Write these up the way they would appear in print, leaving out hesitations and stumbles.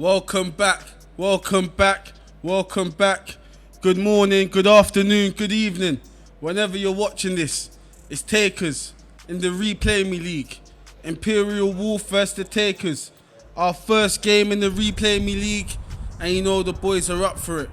Welcome back. Good morning, good afternoon, good evening. Whenever you're watching this, it's Takers in the ReplayMe League. Imperial Wharf versus the Takers. Our first game in the ReplayMe League, and you know the boys are up for it.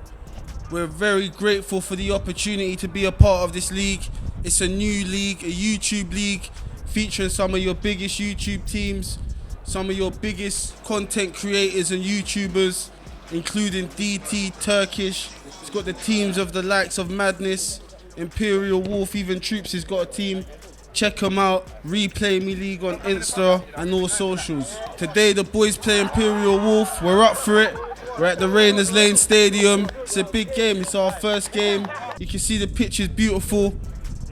We're very grateful for the opportunity to be a part of this league. It's a new league, a YouTube league, featuring some of your biggest YouTube teams, some of your biggest content creators and YouTubers, including DT, Turkish. It's got the teams of the likes of Madness, Imperial Wharf, even Troops has got a team. Check them out, ReplayMe League on Insta and all socials. Today the boys play Imperial Wharf, we're up for it. We're at the Rainers Lane Stadium. It's a big game, it's our first game. You can see the pitch is beautiful.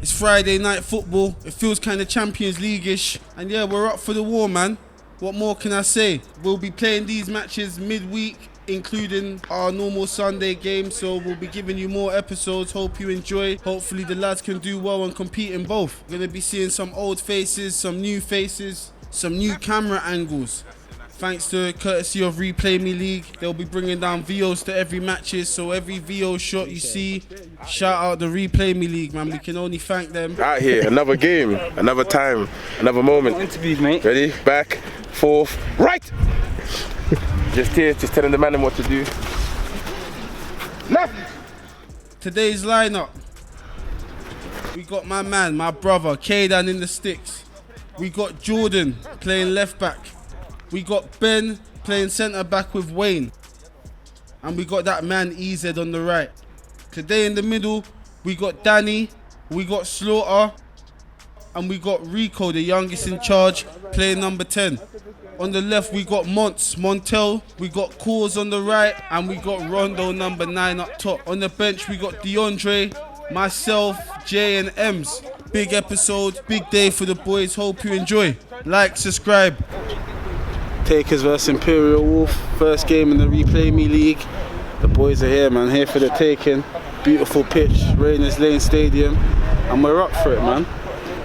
It's Friday night football. It feels kind of Champions League-ish. And yeah, we're up for the war, man. What more can I say? We'll be playing these matches midweek, including our normal Sunday game. So we'll be giving you more episodes. Hope you enjoy. Hopefully the lads can do well and compete in both. We're going to be seeing some old faces, some new faces, some new camera angles. Thanks to courtesy of ReplayMe League, they'll be bringing down VOs to every matches. So every VO shot you see, shout out the ReplayMe League, man. We can only thank them. Out here, another game, another time, another moment. Interviews, mate. Ready? Back, forth, right. Just here, just telling the man what to do. Left. Today's lineup. We got my man, my brother, Kaydan in the sticks. We got Jordan playing left back. We got Ben playing centre back with Wayne. And we got that man EZ on the right. Today in the middle, we got Danny, we got Slaughter, and we got Rico, the youngest in charge, playing number 10. On the left, we got Montel, we got Cause on the right, and we got Rondo number 9 up top. On the bench, we got DeAndre, myself, Jay, and Ems. Big episode, big day for the boys. Hope you enjoy. Like, subscribe. Takers versus Imperial Wharf, first game in the ReplayMe League. The boys are here, man, here for the taking. Beautiful pitch, Rainers Lane Stadium, and we're up for it, man.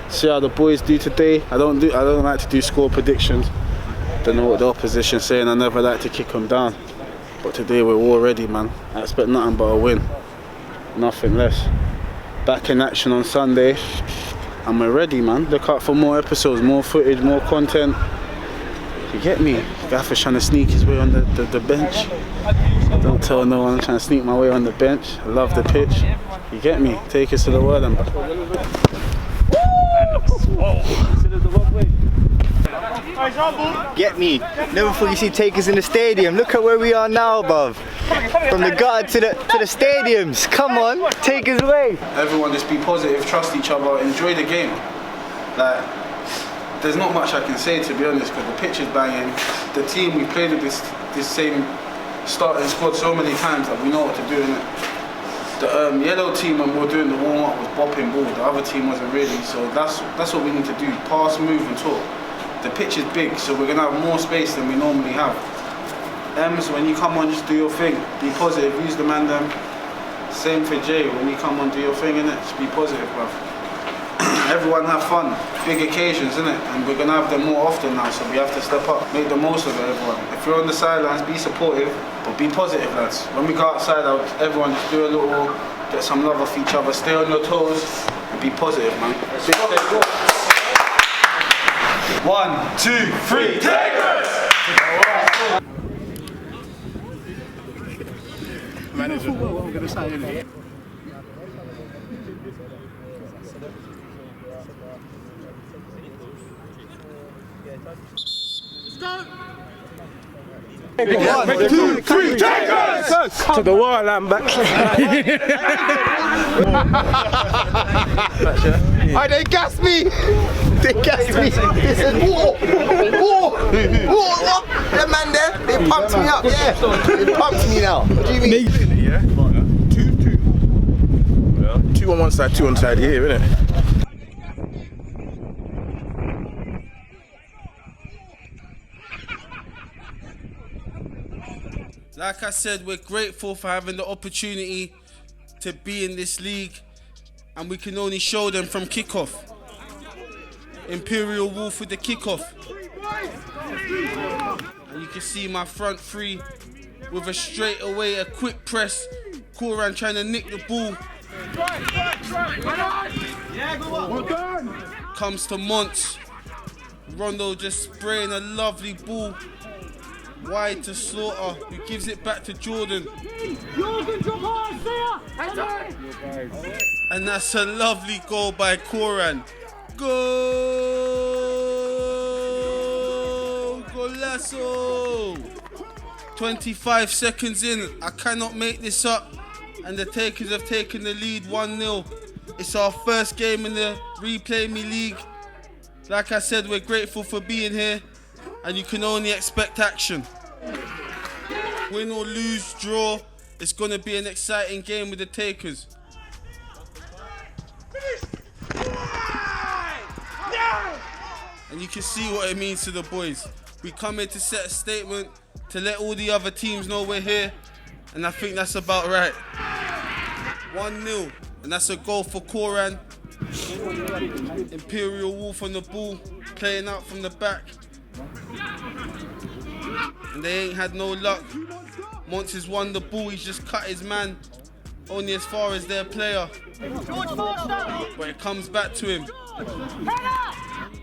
See how the boys do today. I don't like to do score predictions. Don't know what the opposition's saying. I never like to kick them down. But today we're all ready, man. I expect nothing but a win, nothing less. Back in action on Sunday, and we're ready, man. Look out for more episodes, more footage, more content. You get me? Gaffer's trying to sneak his way on the bench. Don't tell no one I'm trying to sneak my way on the bench. I love the pitch. You get me? Take us to the world and back. Get me. Never thought you see Takers in the stadium. Look at where we are now, bruv. From the gutter to the stadiums. Come on, Takers away. Everyone just be positive, trust each other, enjoy the game. Like, there's not much I can say, to be honest, because the pitch is banging. The team, we played with this same starting squad so many times that we know what to do in it. The yellow team, when we were doing the warm-up, was bopping ball. The other team wasn't really, so that's what we need to do. Pass, move and talk. The pitch is big, so we're going to have more space than we normally have. Ems, when you come on, just do your thing. Be positive, use the man them. Same for Jay, when you come on, do your thing, innit? Just be positive, bruv. Everyone have fun, big occasions, innit? And we're gonna have them more often now, so we have to step up, make the most of it, everyone. If you're on the sidelines, be supportive, but be positive, lads. When we go outside, everyone just do a little, get some love off each other, stay on your toes, and be positive, man. 1, 2, 3, Takers! Manager, what I'm gonna say in here. One, 2, 3, Takers! To the wall, I'm back. Oh, they gassed me! They gassed me! They said, whoa! The man there, they pumped me up, yeah. They pumped me now. What do you mean? Yeah? 2. Well, 2 on one side, 2 on the side here, innit? Like I said, we're grateful for having the opportunity to be in this league, and we can only show them from kickoff. Imperial Wharf with the kickoff. And you can see my front three with a straightaway, a quick press. Koran trying to nick the ball. Comes to Monts. Rondo just spraying a lovely ball wide to Slaughter, who gives it back to Jordan. And that's a lovely goal by Koran. Goal! Golazo! 25 seconds in, I cannot make this up, and the Takers have taken the lead 1-0. It's our first game in the ReplayMe League. Like I said, we're grateful for being here, and you can only expect action. Win or lose, draw, it's going to be an exciting game with the Takers. And you can see what it means to the boys. We come here to set a statement, to let all the other teams know we're here, and I think that's about right. 1-0, and that's a goal for Koran. Imperial Wharf on the ball, playing out from the back. And they ain't had no luck. Monts has won the ball, he's just cut his man only as far as their player. But it comes back to him.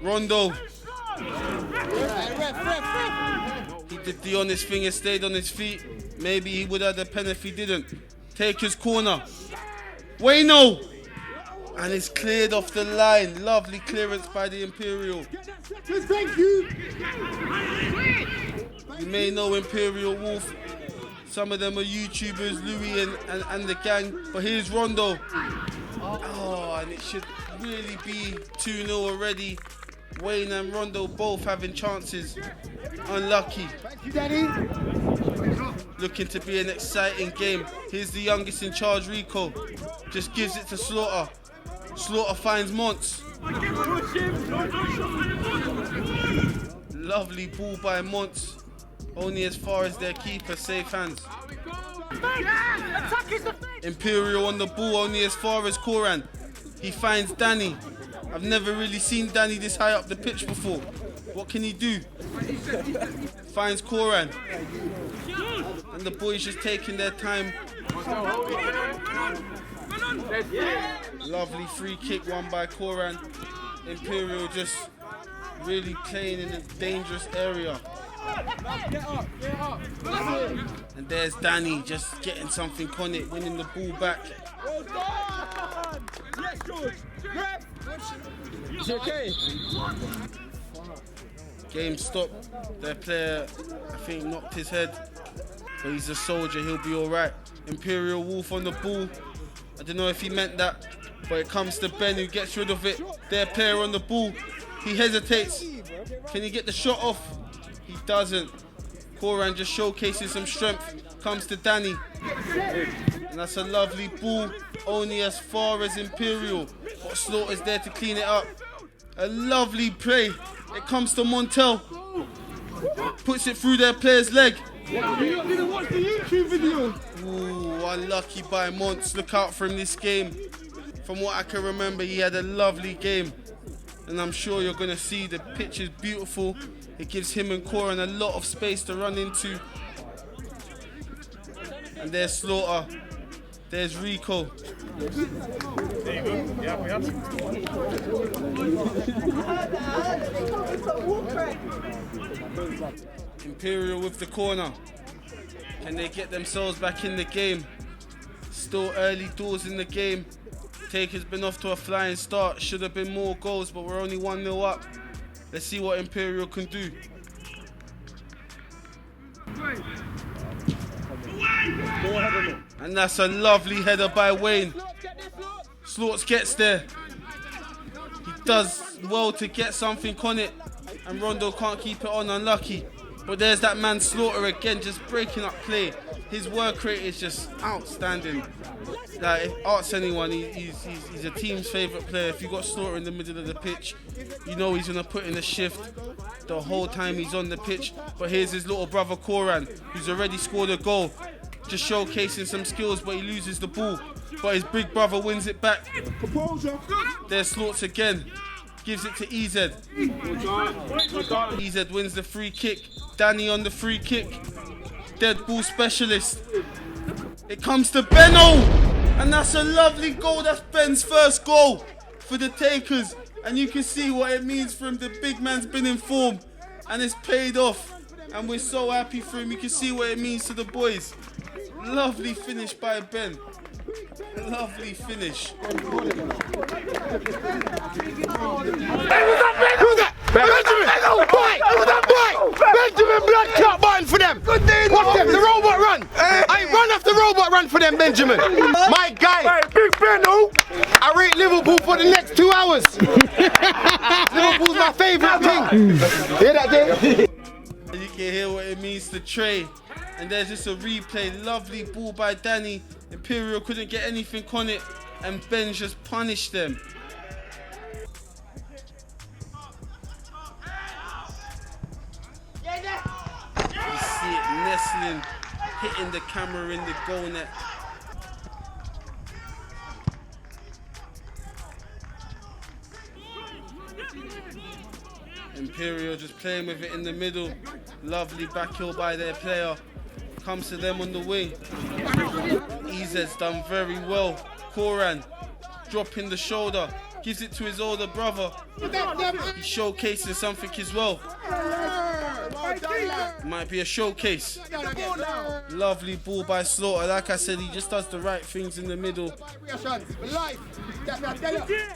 Rondo. He did the honest thing and stayed on his feet. Maybe he would have had a pen if he didn't. Takers corner. Wayno! And it's cleared off the line. Lovely clearance by the Imperial. Thank you. You may know Imperial Wharf. Some of them are YouTubers, Louis and the gang. But here's Rondo. Oh, and it should really be 2-0 already. Wayne and Rondo both having chances. Unlucky. Thank you, Daddy. Looking to be an exciting game. Here's the youngest in charge, Rico. Just gives it to Slaughter. Slaughter finds Monts. Lovely ball by Monts. Only as far as their keeper, safe hands. Imperial on the ball, only as far as Koran. He finds Danny. I've never really seen Danny this high up the pitch before. What can he do? Finds Koran. And the boys just taking their time. Lovely free kick won by Koran. Imperial just really playing in a dangerous area. And there's Danny just getting something on it, winning the ball back. Game stopped. Their player, I think, knocked his head. But he's a soldier, he'll be alright. Imperial Wharf on the ball. I don't know if he meant that, but it comes to Ben who gets rid of it. Their player on the ball. He hesitates. Can he get the shot off? He doesn't. Koran just showcases some strength. Comes to Danny. And that's a lovely ball. Only as far as Imperial. But Slaughter's there to clean it up. A lovely play. It comes to Montel. Puts it through their player's leg. You didn't watch the YouTube video. Ooh, unlucky by Monts. Look out for him this game. From what I can remember, he had a lovely game. And I'm sure you're going to see the pitch is beautiful. It gives him and Koran a lot of space to run into. And there's Slaughter. There's Rico. There you go. Yeah, we have Imperial with the corner. Can they get themselves back in the game? Still early doors in the game. Taker's been off to a flying start. Should have been more goals, but we're only 1-0 up. Let's see what Imperial can do. And that's a lovely header by Wayne. Slaughter gets there. He does well to get something on it. And Rondo can't keep it on, unlucky. But there's that man Slaughter again, just breaking up play. His work rate is just outstanding. Like, if asks anyone, he's a team's favourite player. If you got Slaughter in the middle of the pitch, you know he's going to put in a shift the whole time he's on the pitch. But here's his little brother Koran, who's already scored a goal. Just showcasing some skills, but he loses the ball. But his big brother wins it back. There's Slaughter again. Gives it to EZ. EZ wins the free kick. Danny on the free kick. dead ball specialist. It comes to Benno, and that's a lovely goal. That's Ben's first goal for the Takers, and you can see what it means for him. The big man's been in form, and it's paid off, and we're so happy for him. You can see what it means to the boys. Lovely finish by Ben. Lovely finish. Who's that? Benjamin! Who's that boy? Benjamin blood clot button for them. Watch them, the robot run. I run after robot run for them, Benjamin. My guy. Big Benno. I rate Liverpool for the next 2 hours. Liverpool's my favourite thing. Hear that, Jay? You can hear what it means to Trey. And there's just a replay. Lovely ball by Danny. Imperial couldn't get anything on it, and Ben just punished them. You see it nestling, hitting the camera in the goal net. Imperial just playing with it in the middle. Lovely back heel by their player. Comes to them on the wing. EZ's done very well. Koran dropping the shoulder. Gives it to his older brother. He's showcasing something as well. Might be a showcase. Lovely ball by Slaughter. Like I said, he just does the right things in the middle.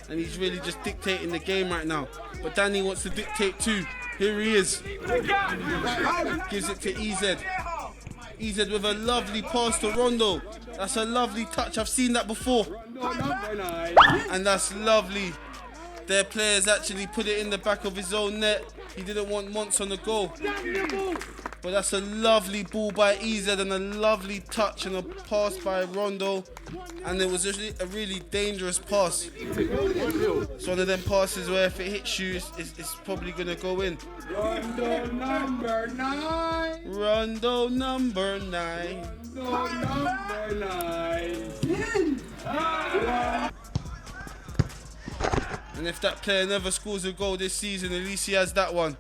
And he's really just dictating the game right now. But Danny wants to dictate too. Here he is. Gives it to EZ. EZ with a lovely pass to Rondo. That's a lovely touch. I've seen that before. And that's lovely. Their players actually put it in the back of his own net. He didn't want Monts on the goal. But that's a lovely ball by EZ and a lovely touch and a pass by Rondo. And it was a really dangerous pass. It's one of them passes where if it hits you, it's probably going to go in. Rondo number 9. Rondo number 9. Rondo number 9. And if that player never scores a goal this season, at least he has that one.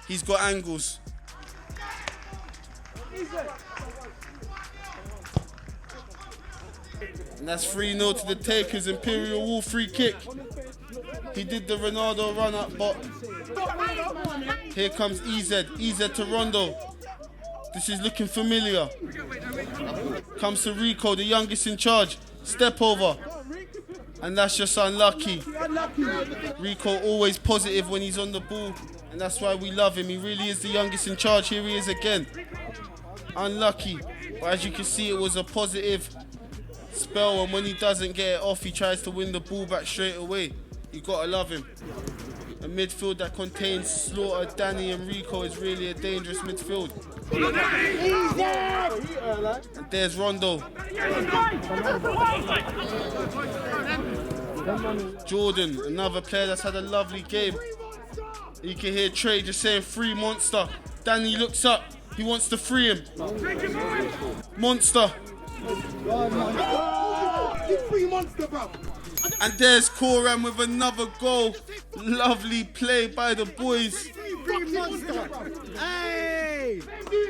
He's got angles. And that's 3-0 to the Takers. Imperial Wharf free kick. He did the Ronaldo run up, but here comes EZ. EZ to Rondo. This is looking familiar. Comes to Rico, the youngest in charge. Step over. And that's just unlucky. Rico always positive when he's on the ball. And that's why we love him. He really is the youngest in charge. Here he is again. Unlucky. But as you can see, it was a positive spell. And when he doesn't get it off, he tries to win the ball back straight away. You gotta love him. A midfield that contains Slaughter, Danny and Rico is really a dangerous midfield. And there's Rondo. Jordan, another player that's had a lovely game. You can hear Trey just saying free Monster. Danny looks up. He wants to free him. Monster. Free Monster, bro. And there's Koran with another goal. Lovely play by the boys. Monster! Hey!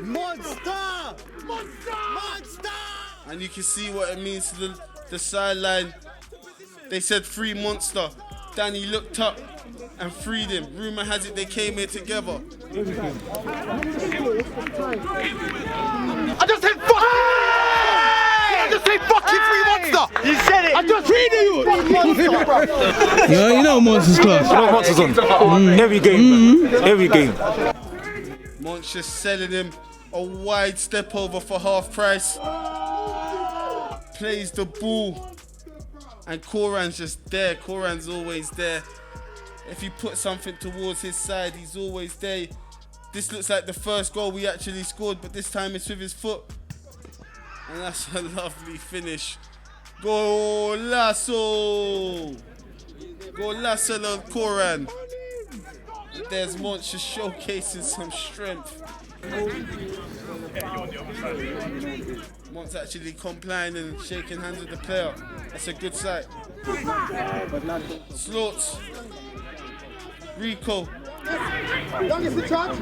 Monster! Monster! And you can see what it means to the sideline. They said free Monster. Danny looked up and freed him. Rumour has it they came here together. I just said fuck! I just said fucking free Monster! You said it! I just treated you! Monster, bro! Yeah, you know Monsters class. You know Monsters on every game, man. Every game. Monts just selling him a wide step over for half price. Plays the ball. And Koran's just there. Koran's always there. If you put something towards his side, he's always there. This looks like the first goal we actually scored, but this time it's with his foot. And that's a lovely finish. Golazo! Golazo of Koran. There's Monts just showcasing some strength. Monts actually complying and shaking hands with the player. That's a good sight. Slots. Rico. Youngest in charge?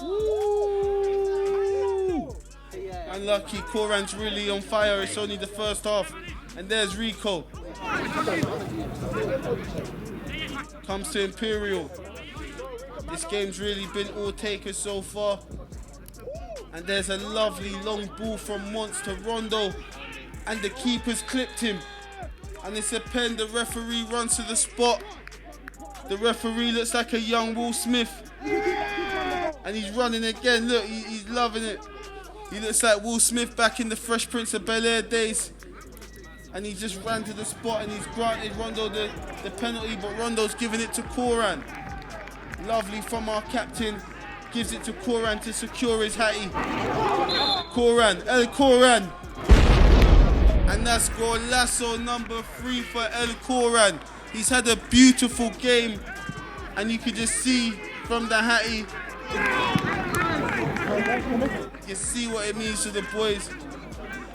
Ooh. Unlucky. Koran's really on fire. It's only the first half. And there's Rico. Comes to Imperial. This game's really been all takers so far. And there's a lovely long ball from Mons to Rondo. And the keeper's clipped him. And it's a pen. The referee runs to the spot. The referee looks like a young Will Smith. And he's running again. Look, he's loving it. He looks like Will Smith back in the Fresh Prince of Bel-Air days. And he just ran to the spot and he's granted Rondo the penalty, but Rondo's giving it to Koran. Lovely from our captain. Gives it to Koran to secure his hattie. Koran, El Koran. And that's golazo number 3 for El Koran. He's had a beautiful game. And you can just see from the hattie, you see what it means to the boys.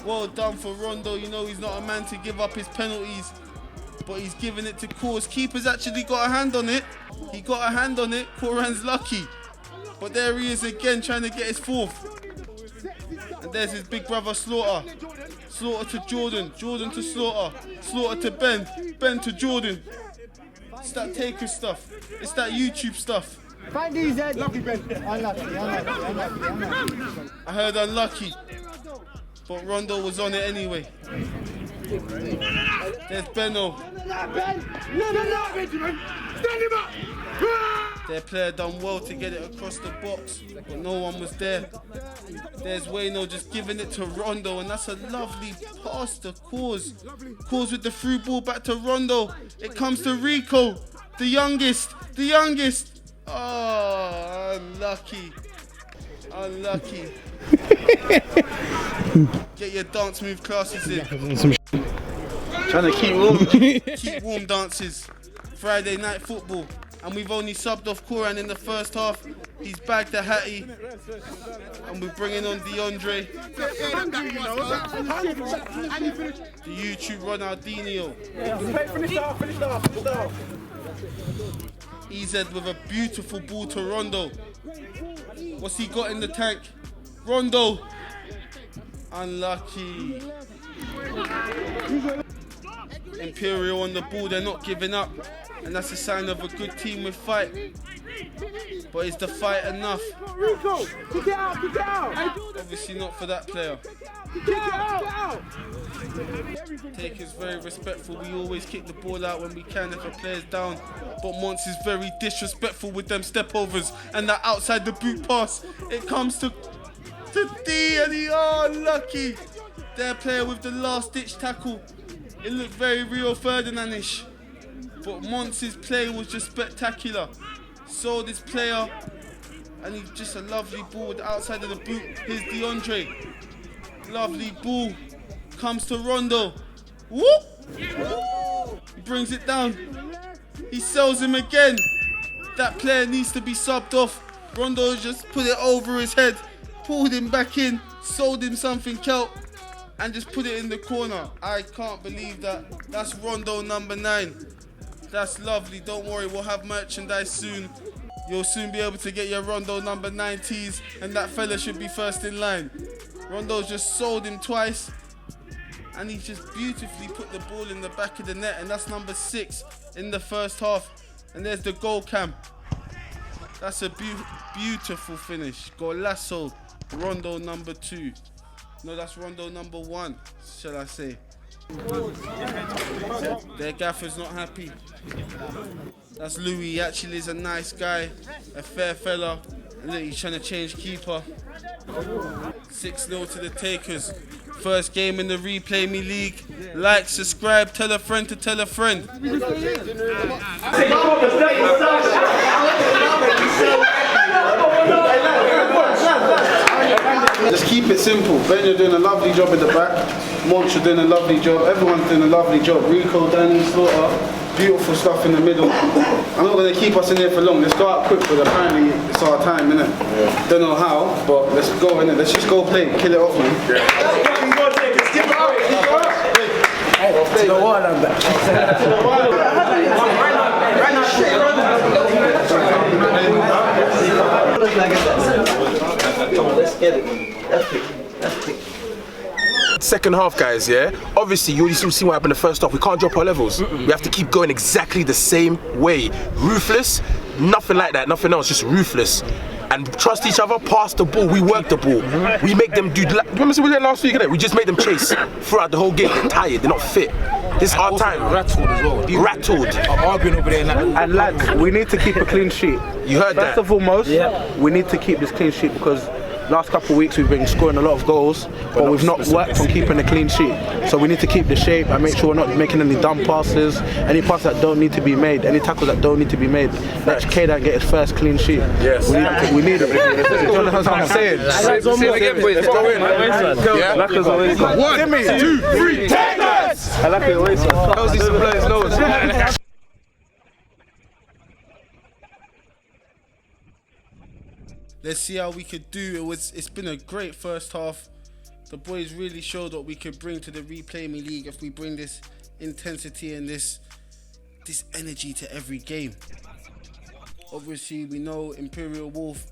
Well done for Rondo. You know he's not a man to give up his penalties, but he's giving it to Kors. Keeper's actually got a hand on it. He got a hand on it. Koran's lucky. But there he is again trying to get his 4th. And there's his big brother Slaughter. Slaughter to Jordan. Jordan to Slaughter. Slaughter to Ben. Ben to Jordan. It's that Taker stuff. It's that YouTube stuff. Find these heads. Unlucky. I heard unlucky. But Rondo was on it anyway. There's Benno. Their player done well to get it across the box, but no one was there. There's Wayno just giving it to Rondo, and that's a lovely pass to Kors. Kors with the through ball back to Rondo. It comes to Rico, the youngest. Oh, unlucky. Get your dance move classes in. Trying to keep warm. Keep warm dances. Friday night football. And we've only subbed off Koran in the first half. He's bagged the hattie. And we're bringing on DeAndre. The YouTube Ronaldinho. EZ with a beautiful ball to Rondo. What's he got in the tank? Rondo. Unlucky. Imperial on the ball, they're not giving up. And that's a sign of a good team with fight. But is the fight enough? Obviously not for that player. Takers very respectful. We always kick the ball out when we can if a player's down. But Mons is very disrespectful with them stepovers and that outside the boot pass. It comes to D and he, unlucky. Their player with the last ditch tackle. It looked very Rio Ferdinand-ish. But Mons' play was just spectacular. So this player, and he's just a lovely ball with the outside of the boot. Here's DeAndre. Lovely ball. Comes to Rondo. Whoop! He brings it down. He sells him again. That player needs to be subbed off. Rondo just put it over his head, pulled him back in, sold him something kelp, and just put it in the corner. I can't believe that. That's Rondo number 9. That's lovely. Don't worry, we'll have merchandise soon. You'll soon be able to get your Rondo number 9 tees, and that fella should be first in line. Rondo's just sold him twice, and he's just beautifully put the ball in the back of the net, and that's number 6 in the first half. And there's the goal cam. That's a beautiful finish. Golazo, Rondo number 2. No, that's Rondo number 1, shall I say. Their gaffer's not happy. That's Louis. He actually is a nice guy, a fair fella. And look, he's trying to change keeper. 6-0 to the Takers. First game in the ReplayMe League. Like, subscribe, tell a friend to tell a friend. Just keep it simple. Ben, you're doing a lovely job at the back. Mons, you're doing a lovely job. Everyone's doing a lovely job. Rico, Danny, Slaughter, beautiful stuff in the middle. I'm not going to keep us in here for long. Let's go out quick, but apparently it's our time, innit? Yeah. Don't know how, but let's go, innit? Let's just go play. Kill it off, man. Yeah. To the wall and back. To the wall. Come on, let's get it. That's it. second half, guys, yeah? Obviously, you still see what happened in the first half. We can't drop our levels. We have to keep going exactly the same way. Ruthless, nothing like that, nothing else, just ruthless. And trust each other, pass the ball, we work the ball. We make them do, remember we did last week, innit? We just made them chase throughout the whole game. They're tired, they're not fit. This is our time. Rattled as well. Rattled. I'm arguing over there. And lads, we need to keep a clean sheet. You heard that? First of foremost, we need to keep this clean sheet because last couple of weeks we've been scoring a lot of goals, but we've not worked on keeping a clean sheet. So we need to keep the shape and make sure we're not making any dumb passes, any passes that don't need to be made, any tackles that don't need to be made. Let Kaden get his first clean sheet. Yes. We need it. You know what I'm saying? Say it again, boys. Go in. Yeah. Like us always. 1, 2, 3, Takers! I like it always. How's he supply his nose? Let's see how we could do. It's been a great first half. The boys really showed what we could bring to the ReplayMe League if we bring this intensity and this energy to every game. Obviously, we know Imperial Wharf,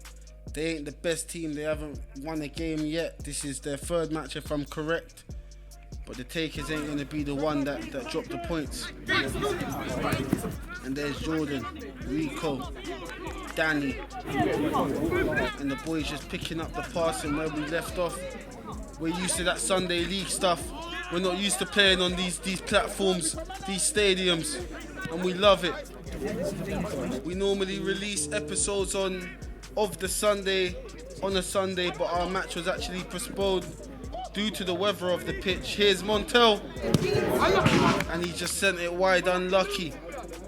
they ain't the best team. They haven't won a game yet. This is their third match if I'm correct. But the Takers ain't going to be the one that dropped the points. And there's Jordan, Rico, Danny, and the boys just picking up the passing where we left off. We're used to that Sunday league stuff. We're not used to playing on these platforms, these stadiums, and we love it. We normally release episodes of the Sunday on a Sunday, but our match was actually postponed due to the weather of the pitch. Here's Montel, and he just sent it wide, unlucky.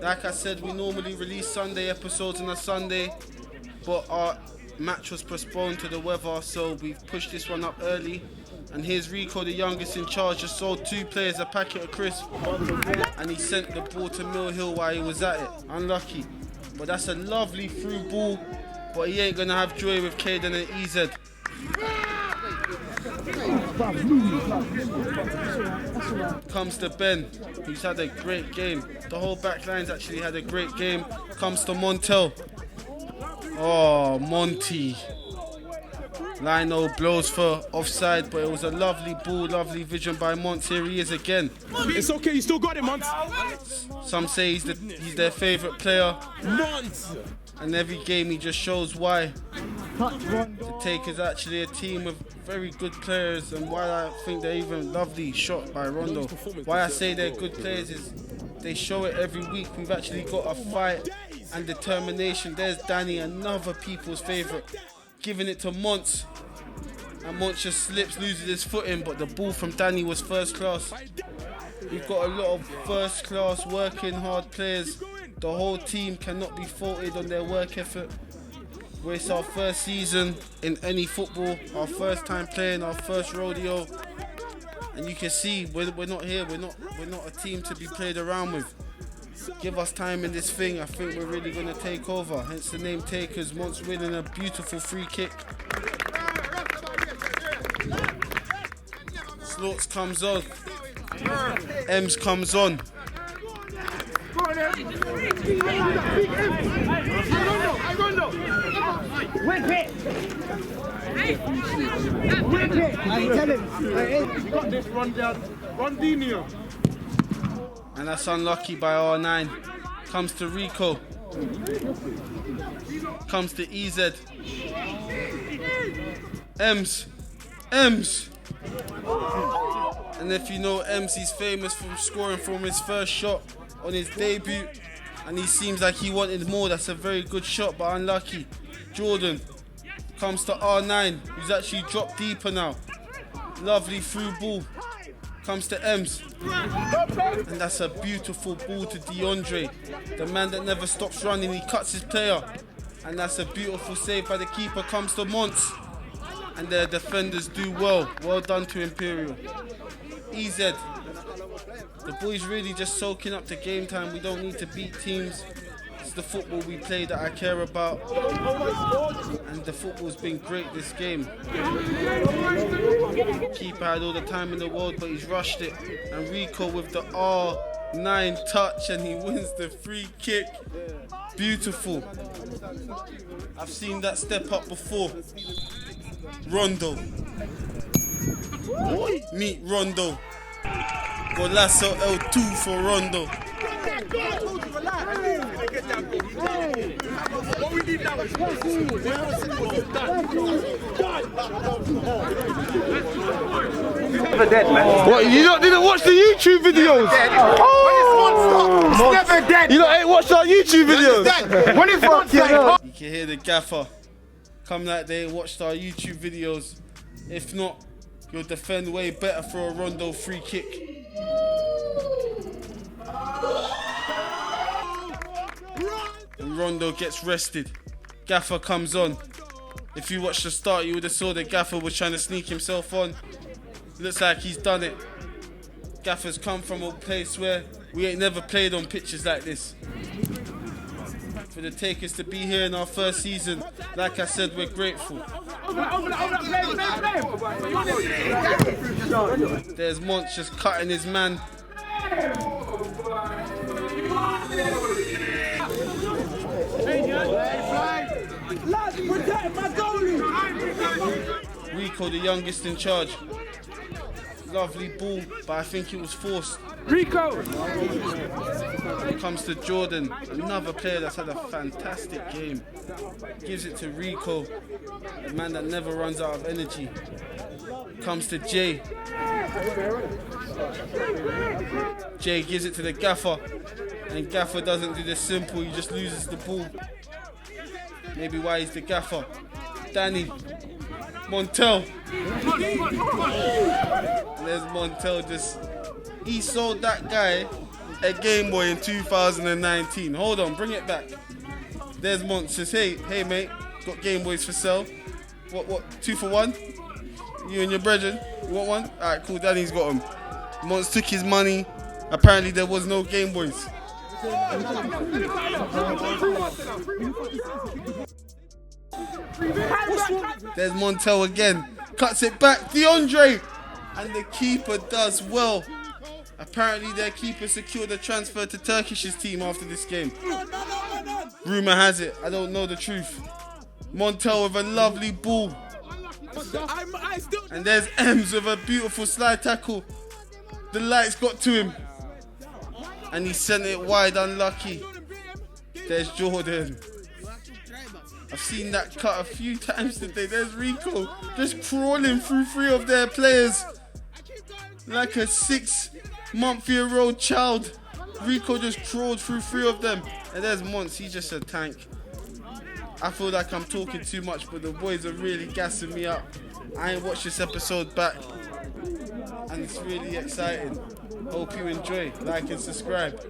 Like I said, we normally release Sunday episodes on a Sunday, but our match was postponed to the weather, so we've pushed this one up early. And here's Rico, the youngest in charge, just sold 2 players a packet of crisps, and he sent the ball to Mill Hill while he was at it. Unlucky. But that's a lovely through ball, but he ain't gonna have joy with Kaden and EZ. Comes to Ben, who's had a great game. The whole back line's actually had a great game. Comes to Montel. Oh, Monty. Lino blows for offside, but it was a lovely ball, lovely vision by Mont. Here he is again. It's okay, you still got it, Mont. Some say he's their favourite player. Mont! And every game he just shows why. The Takers actually a team of very good players, and why I think they're even lovely shot by Rondo. Why I say they're good players is they show it every week. We've actually got a fight and determination. There's Danny, another people's favourite, giving it to Mont. And Mont just slips, loses his footing, but the ball from Danny was first class. We've got a lot of first class, working hard players. The whole team cannot be faulted on their work effort. It's our first season in any football, our first time playing, our first rodeo. And you can see we're not here, we're not a team to be played around with. Give us time in this thing, I think we're really going to take over. Hence the name Takers. Mont's winning a beautiful free kick. Slaughts comes on. Ems comes on. And that's unlucky by R9. Comes to Rico. Comes to EZ. Ems. And if you know Ems, he's famous for scoring from his first shot on his debut. And he seems like he wanted more. That's a very good shot, but unlucky. Jordan comes to R9, who's actually dropped deeper now. Lovely through ball. Comes to Ems. And that's a beautiful ball to DeAndre. The man that never stops running, he cuts his player. And that's a beautiful save by the keeper. Comes to Mont. And their defenders do well. Well done to Imperial. EZ. The boys really just soaking up the game time. We don't need to beat teams. It's the football we play that I care about. And the football's been great this game. Keeper had all the time in the world, but he's rushed it. And Rico with the R9 touch, and he wins the free kick. Beautiful. I've seen that step up before. Rondo. Meet Rondo. Golasso L2 for Rondo. Never dead, man. What, you lot didn't watch the YouTube videos? Oh! It's never dead. You lot ain't watched our YouTube videos? When it's not dead. You can hear the gaffer. Come that day, watched our YouTube videos. If not, you'll defend way better for a Rondo free kick. And Rondo gets rested. Gaffer comes on. If you watched the start, you would have saw that Gaffer was trying to sneak himself on. Looks like he's done it. Gaffer's come from a place where we ain't never played on pitches like this. For the Takers to be here in our first season, like I said, we're grateful. There's Monts just cutting his man. Rico, the youngest in charge. Lovely ball, but I think it was forced. Rico! It comes to Jordan, another player that's had a fantastic game. Gives it to Rico, a man that never runs out of energy. Comes to Jay. Jay gives it to the Gaffer, and Gaffer doesn't do the simple, he just loses the ball. Maybe why he's the Gaffer. Danny. Montel. There's Montel just... He sold that guy a Game Boy in 2019. Hold on, bring it back. There's Mont says, hey mate, got Game Boys for sale. What, 2 for 1? You and your brethren, you want one? Alright, cool, Danny's got them. Monts took his money. Apparently there was no Game Boys. There's Montel again. Cuts it back. DeAndre. And the keeper does well. Apparently their keeper secured a transfer to Turkish's team after this game. Rumour has it. I don't know the truth. Montel with a lovely ball. And there's Ems with a beautiful slide tackle. The lights got to him. And he sent it wide, unlucky. There's Jordan. I've seen that cut a few times today. There's Rico just crawling through 3 of their players. Like a 6-month-year-old child. Rico just crawled through 3 of them. And there's Monts, he's just a tank. I feel like I'm talking too much, but the boys are really gassing me up. I ain't watched this episode back. And it's really exciting. Hope you enjoy. Like and subscribe.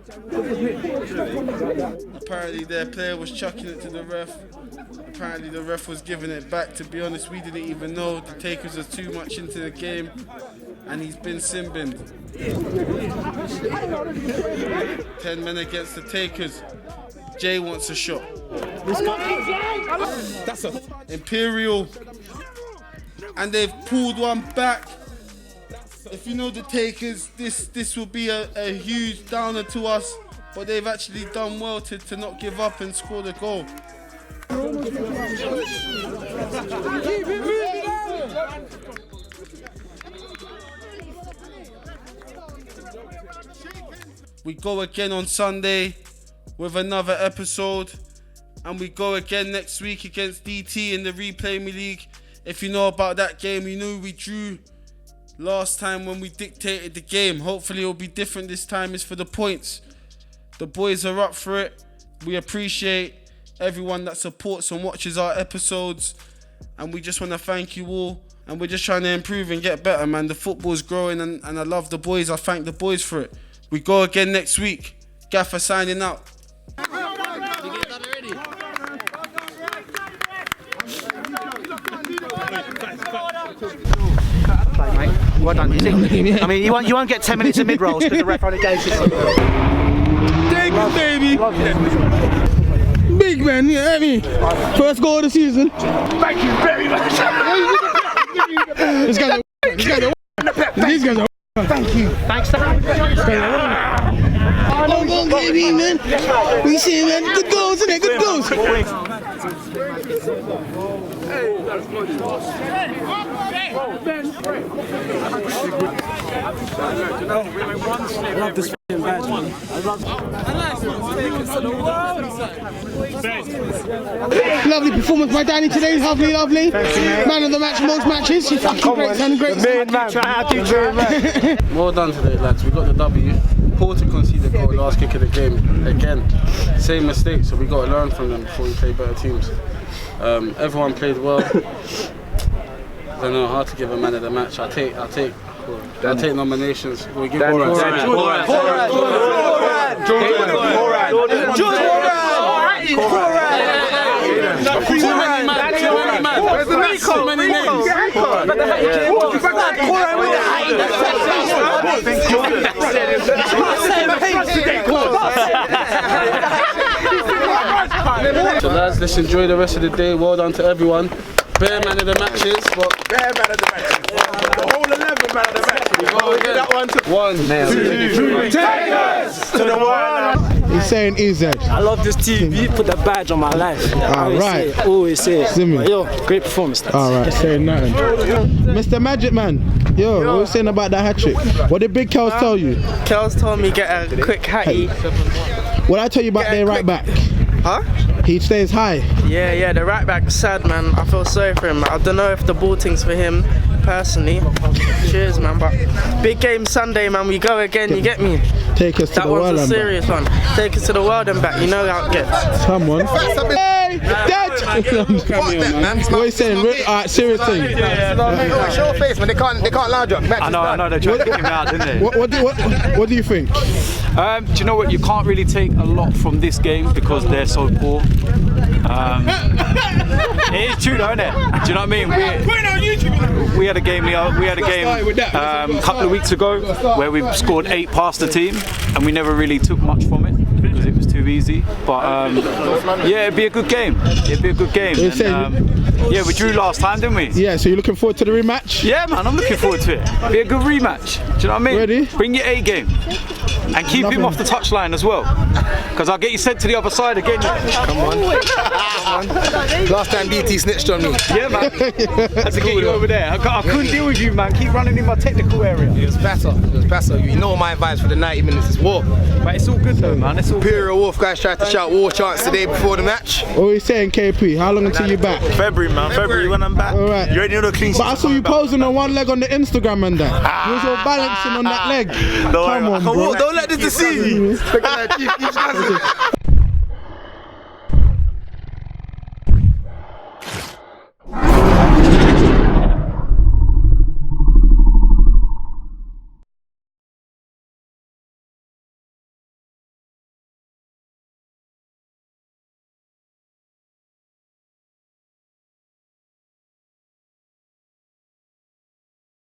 Apparently their player was chucking it to the ref. Apparently the ref was giving it back. To be honest, we didn't even know. The Takers are too much into the game. And he's been sin-binned. 10 men against the Takers. Jay wants a shot. That's a... Imperial. And they've pulled one back. If you know the Takers, this will be a huge downer to us, but they've actually done well to not give up and score the goal. We go again on Sunday with another episode, and we go again next week against DT in the ReplayMe League. If you know about that game, you knew we drew last time when we dictated the game. Hopefully it'll be different this time. It's for the points. The boys are up for it. We appreciate everyone that supports and watches our episodes, and we just want to thank you all. And we're just trying to improve and get better, man. The football's growing, and I love the boys. I thank the boys for it. We go again next week. Gaffer signing out. Well done. I mean, you won't get 10 minutes of mid-rolls because the ref only gave it. Take it, baby. Big man, you know what I mean? First goal of the season. Thank you very much. This guy's a Thank you. Thanks, sir. Oh, go, baby, man. We see, man. Good goals, innit? Good goals. love this f***ing badge, man. Lovely performance by Danny today, lovely, lovely. Man of the match, most matches. You fucking great son, great son. Well done today, lads. We got the W. Poor to concede the goal last kick of the game again. Same mistake, so we got to learn from them before we play better teams. Everyone played well. I don't know how to give a man of the match. I'll take nominations. We give So lads, let's enjoy the rest of the day. Well done to everyone. Bare man of the matches, but Bare man of the matches. The whole 11 man of the matches. That one to 1, 2, 3. Takers to the one. He's saying EZ. I love this team. You put the badge on my life. Always say it. Simmy. Yo, great performance. Alright, saying nothing. Mr. Magic Man, yo, what are you saying about that hat trick? What did Big Kels tell you? Kels told me get a quick hattie. What I tell you about their right back? Huh? He stays high. Yeah, the right back's sad, man. I feel sorry for him. I don't know if the ball thing's for him personally. Cheers, man. But big game Sunday, man. We go again. You get me? Take us to that the world. That one's a serious one. Take us to the world and back. You know how it gets. Come on. Hey, Dad! What are you saying? Alright, serious thing. Show your face, man. They can't loud you. I know. They tried to kick me out, didn't they? What do you think? Do you know what? You can't really take a lot from this game because they're so poor. It is true, though, isn't it? Do you know what I mean? We had a game a couple of weeks ago where we scored 8 past the team and we never really took much from it because it was too easy. But yeah, it'd be a good game. And, yeah, we drew last time, didn't we? Yeah, so you're looking forward to the rematch? Yeah, man, I'm looking forward to it. Be a good rematch. Do you know what I mean? Ready? Bring your A game. And keep him off the touchline as well. Because I'll get you sent to the other side again. Come on. Last time DT snitched on me. Yeah, man. Had to get you over there. I couldn't deal with you, man. Keep running in my technical area. It was better. You know my vibes for the 90 minutes is war. But it's all good though, man. It's all Imperial Wharf guys tried to shout war chants today before the match. What are you saying, KP? How long until you're back? February, man. February when I'm back. Alright. You already know the clean. But I saw you posing on one leg on the Instagram and that. You was all balancing on that leg. Come on, bro. Don't let this deceive you. Look at that, Chief.